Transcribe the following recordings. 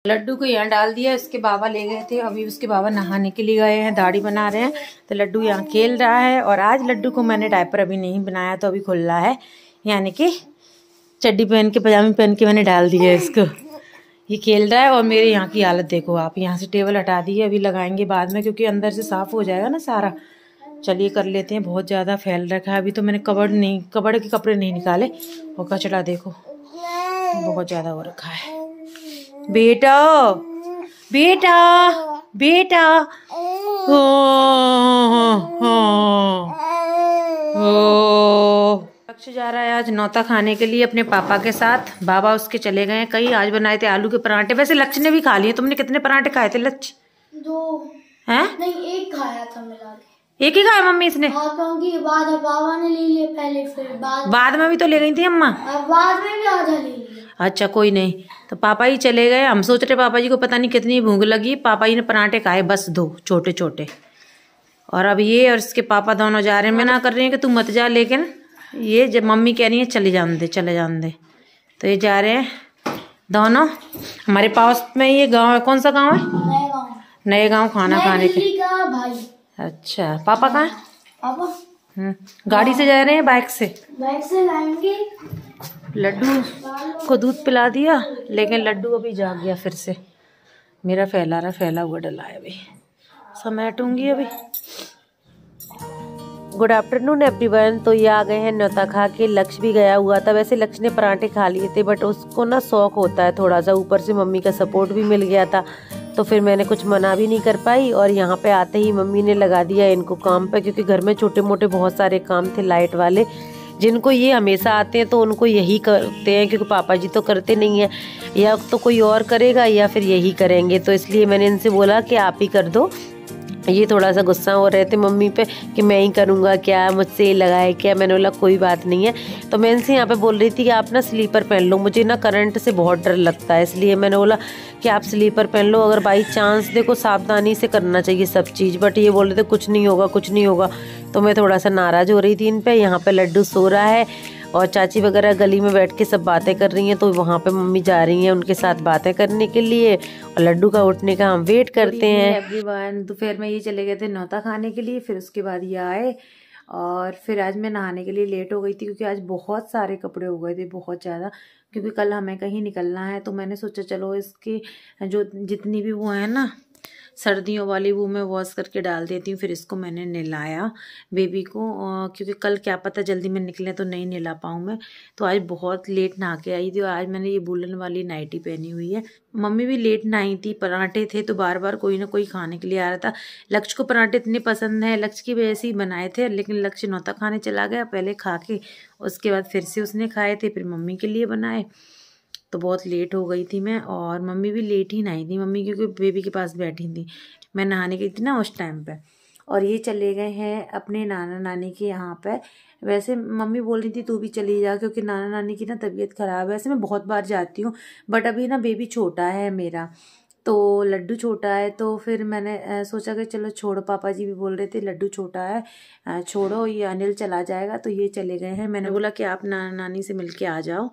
लड्डू को यहाँ डाल दिया। उसके बाबा ले गए थे, अभी उसके बाबा नहाने के लिए गए हैं, दाढ़ी बना रहे हैं। तो लड्डू यहाँ खेल रहा है। और आज लड्डू को मैंने डायपर अभी नहीं बनाया, तो अभी खुल रहा है, यानी कि चड्डी पहन के पजामे पहन के मैंने डाल दिया है इसको। ये खेल रहा है। और मेरे यहाँ की हालत देखो आप। यहाँ से टेबल हटा दी है, अभी लगाएंगे बाद में, क्योंकि अंदर से साफ़ हो जाएगा ना सारा। चलिए कर लेते हैं। बहुत ज़्यादा फैल रखा है। अभी तो मैंने कबर्ड के कपड़े नहीं निकाले। और कचरा देखो बहुत ज़्यादा हो रखा है। बेटा बेटा बेटा ओ, लक्ष्य जा रहा है आज नौता खाने के लिए अपने पापा के साथ। बाबा उसके चले गए हैं कहीं। आज बनाए थे आलू के पराठे। वैसे लक्ष्य ने भी खा लिए। तुमने कितने पराठे खाए थे लक्ष्य? 2 हैं? नहीं, 1 खाया था मिला के। एक ही खाया मम्मी इसने? हाँ, क्योंकि बाद बाबा ने ले लिया पहले, फिर बाद में भी तो ले गई थी अम्मा। बाद में भी आधा ले लिया। अच्छा कोई नहीं। तो पापा ही चले गए। हम सोच रहे पापा जी को पता नहीं कितनी भूख लगी। पापा जी ने पराठे खाए बस 2 छोटे छोटे। और अब ये और इसके पापा दोनों जा रहे हैं। मना कर रही हैं कि तू मत जा, लेकिन ये जब मम्मी कह रही है चले जाने दे चले जाने दे, तो ये जा रहे हैं दोनों। हमारे पास में ये गांव है। कौन सा गांव है? नए गांव खाना खाने के भाई। अच्छा पापा कहाँ है? पापा गाड़ी से जा रहे हैं, बाइक से लाएंगे। लड्डू को दूध पिला दिया, लेकिन लड्डू अभी जाग गया फिर से। मेरा फैला हुआ डला है। अभी समेटूंगी अभी। Good afternoon everyone. तो ये आ गए हैं न्योता खा के। लक्ष्य भी गया हुआ था। वैसे लक्ष्य ने पराठे खा लिए थे, बट उसको ना शौक होता है थोड़ा सा। ऊपर से मम्मी का सपोर्ट भी मिल गया था, तो फिर मैंने कुछ मना भी नहीं कर पाई। और यहाँ पे आते ही मम्मी ने लगा दिया इनको काम पे, क्योंकि घर में छोटे मोटे बहुत सारे काम थे लाइट वाले, जिनको ये हमेशा आते हैं तो उनको यही करते हैं, क्योंकि पापा जी तो करते नहीं है। या तो कोई और करेगा या फिर यही करेंगे। तो इसलिए मैंने इनसे बोला कि आप ही कर दो। ये थोड़ा सा गुस्सा हो रहे थे मम्मी पे कि मैं ही करूँगा क्या, मुझसे लगाए क्या। मैंने बोला कोई बात नहीं है। तो मैं इनसे यहाँ पे बोल रही थी कि आप ना स्लीपर पहन लो, मुझे ना करंट से बहुत डर लगता है। इसलिए मैंने बोला कि आप स्लीपर पहन लो, अगर बाई चांस, देखो सावधानी से करना चाहिए सब चीज़। बट ये बोल रहे थे कुछ नहीं होगा कुछ नहीं होगा। तो मैं थोड़ा सा नाराज़ हो रही थी इन पर। यहाँ पर लड्डू सो रहा है और चाची वगैरह गली में बैठ के सब बातें कर रही हैं। तो वहाँ पे मम्मी जा रही हैं उनके साथ बातें करने के लिए, और लड्डू का उठने का हम वेट करते हैं। एवरीवन, दोपहर में ये चले गए थे नौता खाने के लिए, फिर उसके बाद ये आए। और फिर आज मैं नहाने के लिए लेट हो गई थी, क्योंकि आज बहुत सारे कपड़े हो गए थे, बहुत ज़्यादा। क्योंकि कल हमें कहीं निकलना है, तो मैंने सोचा चलो इसकी जो जितनी भी वो है ना सर्दियों वाली, वो मैं वॉश करके डाल देती हूँ। फिर इसको मैंने नहलाया बेबी को, क्योंकि कल क्या पता जल्दी में निकले तो नहीं नहला पाऊँ मैं। तो आज बहुत लेट नहा के आई थी। और आज मैंने ये वूलन वाली नाइटी पहनी हुई है। मम्मी भी लेट नहाई थी। पराठे थे तो बार बार कोई ना कोई खाने के लिए आ रहा था। लक्ष्य को पराठे इतने पसंद है, लक्ष्य की वजह से ही बनाए थे। लेकिन लक्ष्य नौता खाने चला गया पहले खा के, उसके बाद फिर से उसने खाए थे, फिर मम्मी के लिए बनाए। तो बहुत लेट हो गई थी मैं। और मम्मी भी लेट ही नहाई थी। मम्मी क्योंकि बेबी के पास बैठी थी, मैं नहाने गई थी ना उस टाइम पे। और ये चले गए हैं अपने नाना नानी के यहाँ पे। वैसे मम्मी बोल रही थी तू भी चली जा, क्योंकि नाना नानी की ना तबीयत ख़राब है। वैसे मैं बहुत बार जाती हूँ, बट अभी ना बेबी छोटा है मेरा, तो लड्डू छोटा है। तो फिर मैंने सोचा कि चलो छोड़ो। पापा जी भी बोल रहे थे लड्डू छोटा है छोड़ो, ये अनिल चला जाएगा। तो ये चले गए हैं। मैंने बोला कि आप नाना नानी से मिल के आ जाओ।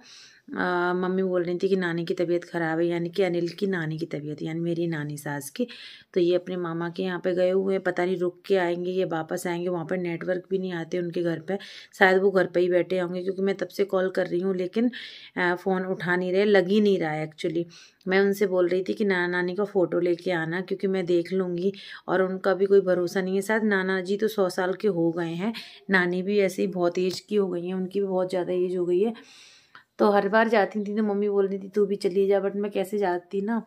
मम्मी बोल रही थी कि नानी की तबीयत ख़राब है, यानी कि अनिल की नानी की तबीयत, यानी मेरी नानी सास की। तो ये अपने मामा के यहाँ पे गए हुए हैं, पता नहीं रुक के आएंगे या वापस आएंगे। वहाँ पर नेटवर्क भी नहीं आते उनके घर पे, शायद वो घर पे ही बैठे होंगे, क्योंकि मैं तब से कॉल कर रही हूँ लेकिन फ़ोन उठा नहीं रहे, लग ही नहीं रहा है एक्चुअली। मैं उनसे बोल रही थी कि नाना नानी का फ़ोटो लेके आना, क्योंकि मैं देख लूँगी। और उनका भी कोई भरोसा नहीं है। शायद नाना जी तो 100 साल के हो गए हैं, नानी भी ऐसे ही बहुत एज की हो गई हैं, उनकी भी बहुत ज़्यादा एज हो गई है। तो हर बार जाती थी तो मम्मी बोल रही थी तू भी चली जा, बट मैं कैसे जाती ना।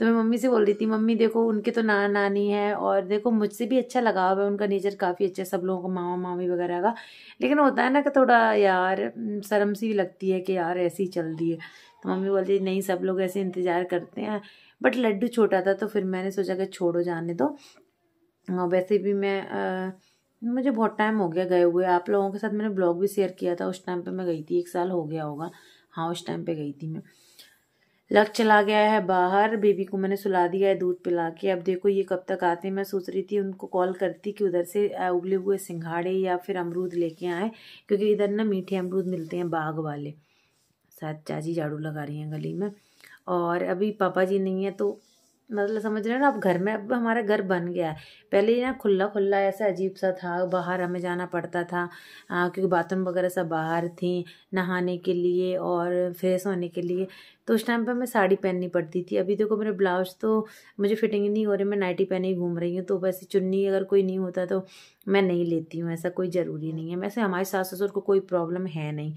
तो मैं मम्मी से बोल रही थी मम्मी देखो उनके तो नाना नानी है, और देखो मुझसे भी अच्छा लगाव है, उनका नेचर काफ़ी अच्छा है सब लोगों का, मामा मामी वगैरह का। लेकिन होता है ना कि थोड़ा यार शर्म सी भी लगती है कि यार ऐसी ही चल दी है। तो मम्मी बोलती नहीं सब लोग ऐसे इंतज़ार करते हैं। बट लड्डू छोटा था तो फिर मैंने सोचा कि छोड़ो जाने दो। वैसे भी मुझे बहुत टाइम हो गया गए हुए। आप लोगों के साथ मैंने ब्लॉग भी शेयर किया था, उस टाइम पे मैं गई थी, 1 साल हो गया होगा। हाँ उस टाइम पे गई थी मैं। लक चला गया है बाहर, बेबी को मैंने सुला दिया है दूध पिला के। अब देखो ये कब तक आते हैं। मैं सोच रही थी उनको कॉल करती कि उधर से उबले हुए सिंघाड़े या फिर अमरूद लेके आए, क्योंकि इधर ना मीठे अमरूद मिलते हैं बाग वाले। शायद चाची झाड़ू लगा रही हैं गली में। और अभी पापा जी नहीं है तो मतलब समझ रहे हैं ना, अब घर में अब हमारा घर बन गया है। पहले ये ना खुला खुला ऐसा अजीब सा था, बाहर हमें जाना पड़ता था क्योंकि बाथरूम वगैरह सब बाहर थी नहाने के लिए और फ्रेश होने के लिए। तो उस टाइम पर मैं साड़ी पहननी पड़ती थी। अभी देखो मेरे ब्लाउज तो मुझे फिटिंग ही नहीं हो रही, मैं नाइटी पहने ही घूम रही हूँ। तो वैसे चुन्नी अगर कोई नहीं होता तो मैं नहीं लेती हूँ, ऐसा कोई ज़रूरी नहीं है। वैसे हमारे सास ससुर को कोई प्रॉब्लम है नहीं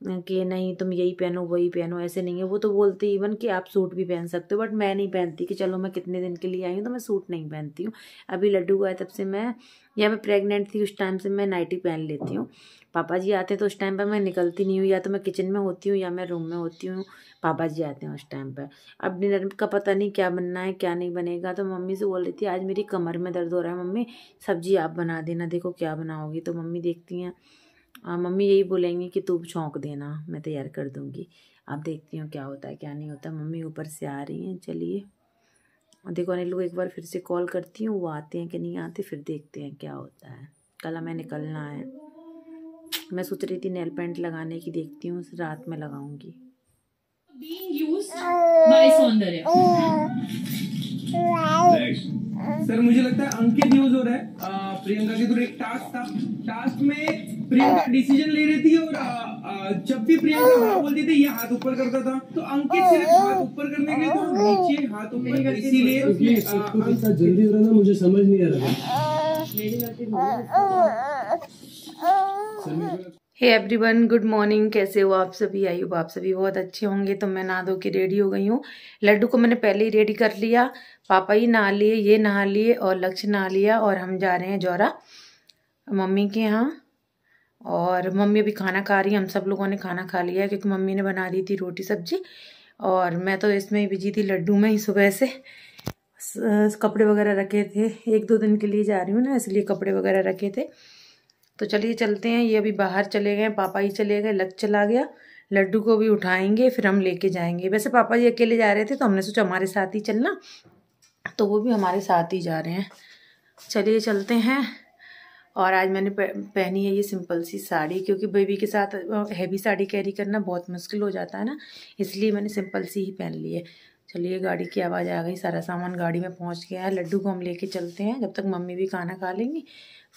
कि नहीं तुम यही पहनो वही पहनो, ऐसे नहीं है। वो तो बोलते इवन कि आप सूट भी पहन सकते हो, बट मैं नहीं पहनती कि चलो मैं कितने दिन के लिए आई हूँ तो मैं सूट नहीं पहनती हूँ। अभी लड्डू हुआ है तब से मैं प्रेग्नेंट थी उस टाइम से मैं नाइटी पहन लेती हूँ। पापा जी आते तो उस टाइम पर मैं निकलती नहीं हूँ, या तो मैं किचन में होती हूँ या मैं रूम में होती हूँ। पापा जी आते हैं उस टाइम पर। अब डिनर का पता नहीं क्या बनना है क्या नहीं बनेगा। तो मम्मी से बोल रही थी आज मेरी कमर में दर्द हो रहा है मम्मी, सब्जी आप बना देना, देखो क्या बनाओगी। तो मम्मी देखती हैं, मम्मी यही बोलेंगी कि तू छौंक देना, मैं तैयार कर दूँगी। आप देखती हूँ क्या होता है क्या नहीं होता। मम्मी ऊपर से आ रही हैं। चलिए देखो अनिल को एक बार फिर से कॉल करती हूँ, वो आते हैं कि नहीं आते, फिर देखते हैं क्या होता है। कल हमें निकलना है। मैं सोच रही थी नेल पेंट लगाने की, देखती हूँ रात में लगाऊंगी। सर मुझे लगता है अंकित यूज हो रहा है प्रियंका के थ्रू। एक टास्क था, टास्क में प्रियंका डिसीजन ले रही थी और जब भी प्रियंका हाँ बोलती थी ये हाथ ऊपर करता था, तो अंकित सिर्फ हाथ ऊपर करने के लिए तो नीचे हाथ ऊपर, इसीलिए जल्दी हो रहा ना, मुझे समझ नहीं आ रहा। Hey everyone, good morning. कैसे हो आप सभी? आई होप आप सभी बहुत अच्छे होंगे। तो मैं नहा धो के रेडी हो गई हूँ। लड्डू को मैंने पहले ही रेडी कर लिया, पापा ही नहा लिए, ये नहा लिए और लक्ष्य नहा लिया। और हम जा रहे हैं जौरा मम्मी के यहाँ। और मम्मी अभी खाना खा रही है, हम सब लोगों ने खाना खा लिया क्योंकि मम्मी ने बना दी थी रोटी सब्जी। और मैं तो इसमें ही बिजी थी, लड्डू में ही। सुबह से कपड़े वगैरह रखे थे, 1-2 दिन के लिए जा रही हूँ ना, इसलिए कपड़े वगैरह रखे थे। तो चलिए चलते हैं। ये अभी बाहर चले गए, पापा ही चले गए, लक्ष्य चला गया। लड्डू को भी उठाएंगे फिर हम लेके जाएंगे। वैसे पापा जी अकेले जा रहे थे तो हमने सोचा हमारे साथ ही चलना, तो वो भी हमारे साथ ही जा रहे हैं। चलिए चलते हैं। और आज मैंने पहनी है ये सिंपल सी साड़ी, क्योंकि बेबी के साथ हैवी साड़ी कैरी करना बहुत मुश्किल हो जाता है ना, इसलिए मैंने सिंपल सी ही पहन ली है। चलिए गाड़ी की आवाज़ आ गई, सारा सामान गाड़ी में पहुंच गया है। लड्डू को हम लेके चलते हैं, जब तक मम्मी भी खाना खा लेंगी।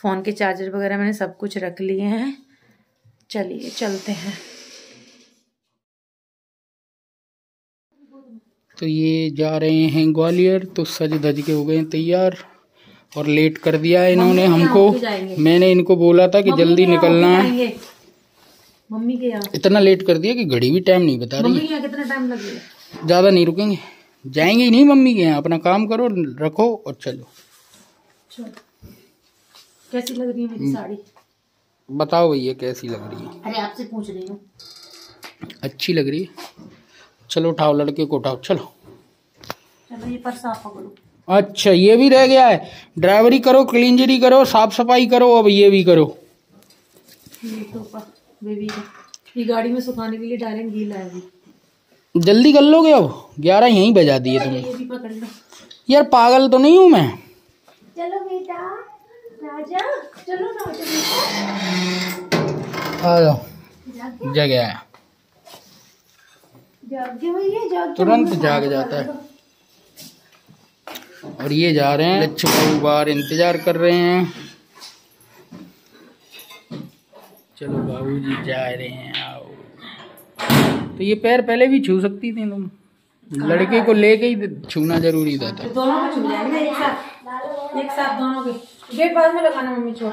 फ़ोन के चार्जर वगैरह मैंने सब कुछ रख लिए हैं। चलिए चलते हैं। तो ये जा रहे हैं ग्वालियर, तो सज धज के हो गए तैयार और लेट कर दिया है इन्होंने हमको। मैंने इनको बोला था कि जल्दी निकलना है, मम्मी के यहाँ इतना लेट कर दिया कि घड़ी भी टाइम नहीं बता रही। कितना टाइम लगेगा? ज़्यादा नहीं रुकेंगे, जाएंगे ही नहीं मम्मी के यहाँ। अपना काम करो, रखो और चलो। कैसी लग रही है मेरी साड़ी? बताओ भैया कैसी लग रही है? अरे आपसे पूछ रही हूँ। अच्छी लग रही है। चलो उठाओ, लड़के को उठाओ, चलो। चलो ये पर्स आप पकड़ो। अच्छा ये भी रह गया है, ड्राइवरी करो, क्लीनजरी करो, साफ सफाई करो, अब ये भी करो। ये तो बेबी का ये गाड़ी में सुखाने के लिए डालेंगे, गीला है अभी। जल्दी कर लोगे? अब 11 यहीं बजा दिए तुमने। ये भी पकड़ लो यार पागल तो नहीं हूँ मैं। चलो बेटा राजा, चलो राजा आ जाओ। जग आया, तुरंत जाग जाता है। और ये जा रहे हैं, लक्ष्य बाबू बाहर इंतजार कर रहे हैं। चलो बाबूजी जा रहे हैं, आओ। तो ये पैर पहले भी छू सकती थी तुम, लड़के को लेके ही छूना जरूरी था। तो दोनों को छू जाएंगे एक साथ दोनों के। गेट बाद में लगाना मम्मी, छोड़ो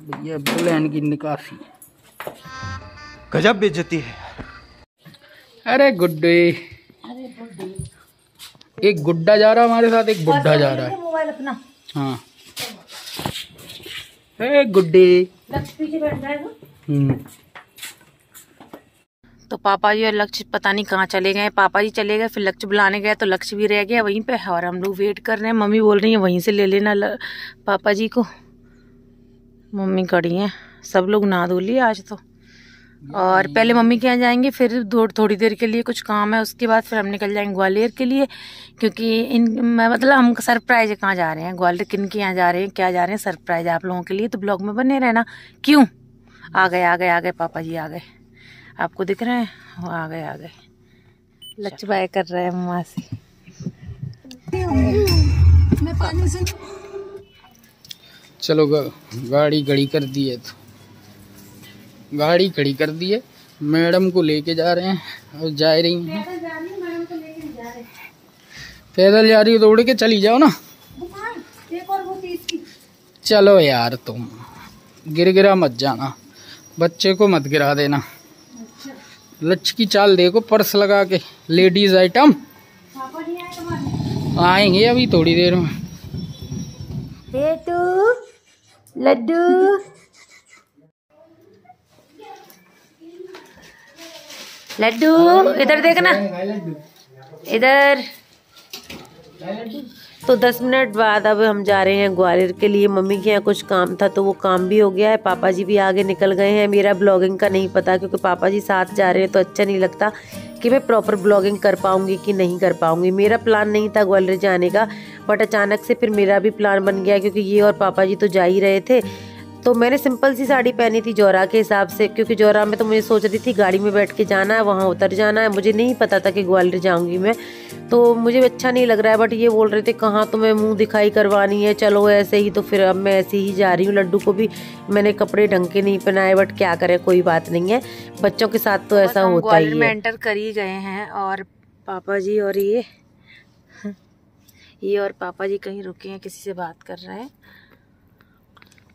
भैया। बुलेन की निकासी, गजब बेइज्जती है। अरे गुड्डे, एक गुड्डा जा रहा हमारे साथ, एक बुड्ढा जा रहा है। मोबाइल अपना। हाँ गुड्डे, पीछे बैठ जाएगा। तो पापा जी और लक्ष्य पता नहीं कहाँ चले गए। पापा जी चले गए, फिर लक्ष्य बुलाने गए तो लक्ष्य भी रह गया वहीं पे, और हम लोग वेट कर रहे हैं। मम्मी बोल रही है वहीं से ले लेना पापा जी को। मम्मी खड़ी हैं, सब लोग नहा धो लिए आज तो। और पहले मम्मी के यहाँ जाएंगे, फिर थोड़ी देर के लिए कुछ काम है, उसके बाद फिर हम निकल जाएंगे ग्वालियर के लिए। क्योंकि मतलब हम सरप्राइज है, कहाँ जा रहे हैं, ग्वालियर किन के यहाँ जा रहे हैं, क्या जा रहे हैं, सरप्राइज आप लोगों के लिए। तो ब्लॉग में बने रहना। क्यों? आ गए पापा जी आ गए। आपको दिख रहे हैं? वो आ गए। लक्ष्य बाय कर रहे हैं मम्मा से। चलो गाड़ी खड़ी कर दी है, तो गाड़ी खड़ी कर दी है। मैडम को लेके जा रहे हैं और जा रही हैं। पैदल जा रही हो, दौड़ के चली जाओ ना। चलो यार, तुम गिरा मत जाना, बच्चे को मत गिरा देना। लक्ष्य की चाल देखो, पर्स लगा के। लेडीज आइटम आएंगे अभी थोड़ी देर में। बेटू लड्डू लड्डू इधर देखना, इधर। तो 10 मिनट बाद अब हम जा रहे हैं ग्वालियर के लिए। मम्मी के यहाँ कुछ काम था तो वो काम भी हो गया है। पापा जी भी आगे निकल गए हैं। मेरा ब्लॉगिंग का नहीं पता, क्योंकि पापा जी साथ जा रहे हैं तो अच्छा नहीं लगता कि मैं प्रॉपर ब्लॉगिंग कर पाऊंगी कि नहीं कर पाऊंगी। मेरा प्लान नहीं था ग्वालियर जाने का, बट अचानक से फिर मेरा भी प्लान बन गया, क्योंकि ये और पापा जी तो जा ही रहे थे। तो मैंने सिंपल सी साड़ी पहनी थी जोरा के हिसाब से, क्योंकि जोरा में तो मुझे सोच रही थी गाड़ी में बैठ के जाना है, वहाँ उतर जाना है। मुझे नहीं पता था कि ग्वालियर जाऊंगी मैं, तो मुझे अच्छा नहीं लग रहा है। बट ये बोल रहे थे कहाँ तुम्हें मुंह दिखाई करवानी है, चलो ऐसे ही। तो फिर अब मैं ऐसे ही जा रही हूँ। लड्डू को भी मैंने कपड़े ढंग के नहीं पहनाए, बट क्या करें, कोई बात नहीं है, बच्चों के साथ तो ऐसा होता ही है। में एंटर कर ही गए हैं और पापा जी और ये और पापा जी कहीं रुके हैं, किसी से बात कर रहे हैं।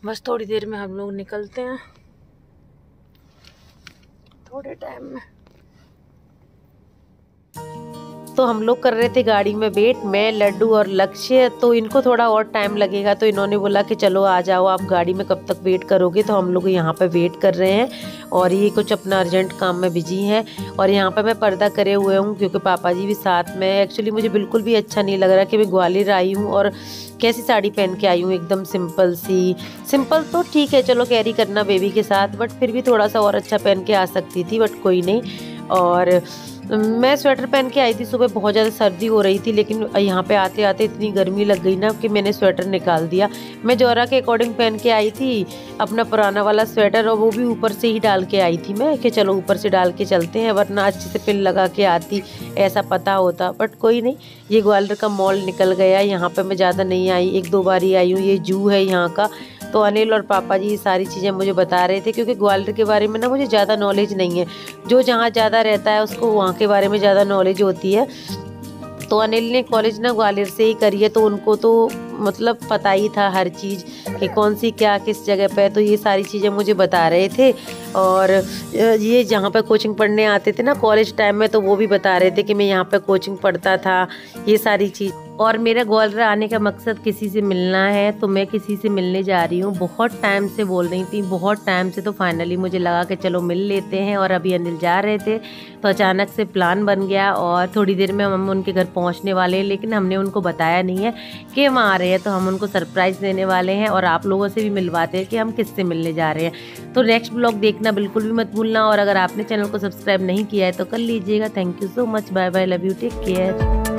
बस थोड़ी देर में हम लोग निकलते हैं, थोड़े टाइम में। तो हम लोग कर रहे थे गाड़ी में वेट, मैं, लड्डू और लक्ष्य। तो इनको थोड़ा और टाइम लगेगा, तो इन्होंने बोला कि चलो आ जाओ आप गाड़ी में, कब तक वेट करोगे। तो हम लोग यहाँ पे वेट कर रहे हैं और ये कुछ अपना अर्जेंट काम में बिजी हैं। और यहाँ पे मैं पर्दा करे हुए हूँ, क्योंकि पापा जी भी साथ में। एक्चुअली मुझे बिल्कुल भी अच्छा नहीं लग रहा कि मैं ग्वालियर आई हूँ और कैसी साड़ी पहन के आई हूँ, एकदम सिंपल सी। सिंपल तो ठीक है, चलो कैरी करना बेबी के साथ, बट फिर भी थोड़ा सा और अच्छा पहन के आ सकती थी, बट कोई नहीं। और मैं स्वेटर पहन के आई थी सुबह, बहुत ज़्यादा सर्दी हो रही थी, लेकिन यहाँ पे आते आते इतनी गर्मी लग गई ना कि मैंने स्वेटर निकाल दिया। मैं जोरा के अकॉर्डिंग पहन के आई थी अपना पुराना वाला स्वेटर, और वो भी ऊपर से ही डाल के आई थी मैं, कि चलो ऊपर से डाल के चलते हैं, वरना अच्छे से पिन लगा के आती, ऐसा पता होता। बट कोई नहीं, ये ग्वालियर का मॉल निकल गया। यहाँ पर मैं ज़्यादा नहीं आई, 1-2 बार ही आई हूँ। ये जू है यहाँ का। तो अनिल और पापा जी ये सारी चीज़ें मुझे बता रहे थे, क्योंकि ग्वालियर के बारे में ना मुझे ज़्यादा नॉलेज नहीं है। जो जहाँ ज़्यादा रहता है उसको वहाँ के बारे में ज़्यादा नॉलेज होती है। तो अनिल ने कॉलेज ना ग्वालियर से ही करी है, तो उनको तो मतलब पता ही था हर चीज़ कि कौन सी क्या किस जगह पे। तो ये सारी चीज़ें मुझे बता रहे थे। और ये जहाँ पे कोचिंग पढ़ने आते थे ना कॉलेज टाइम में, तो वो भी बता रहे थे कि मैं यहाँ पे कोचिंग पढ़ता था, ये सारी चीज़। और मेरा ग्वालियर आने का मकसद किसी से मिलना है, तो मैं किसी से मिलने जा रही हूँ। बहुत टाइम से बोल रही थी, बहुत टाइम से, तो फाइनली मुझे लगा कि चलो मिल लेते हैं। और अभी अनिल जा रहे थे तो अचानक से प्लान बन गया, और थोड़ी देर में हम उनके घर पहुँचने वाले हैं। लेकिन हमने उनको बताया नहीं है कि हम आ रहे हैं, तो हम उनको सरप्राइज़ देने वाले हैं और आप लोगों से भी मिलवाते हैं कि हम किससे मिलने जा रहे हैं। तो नेक्स्ट ब्लॉग देखना बिल्कुल भी मत भूलना, और अगर आपने चैनल को सब्सक्राइब नहीं किया है तो कर लीजिएगा। Thank you so much, bye bye, love you, take care.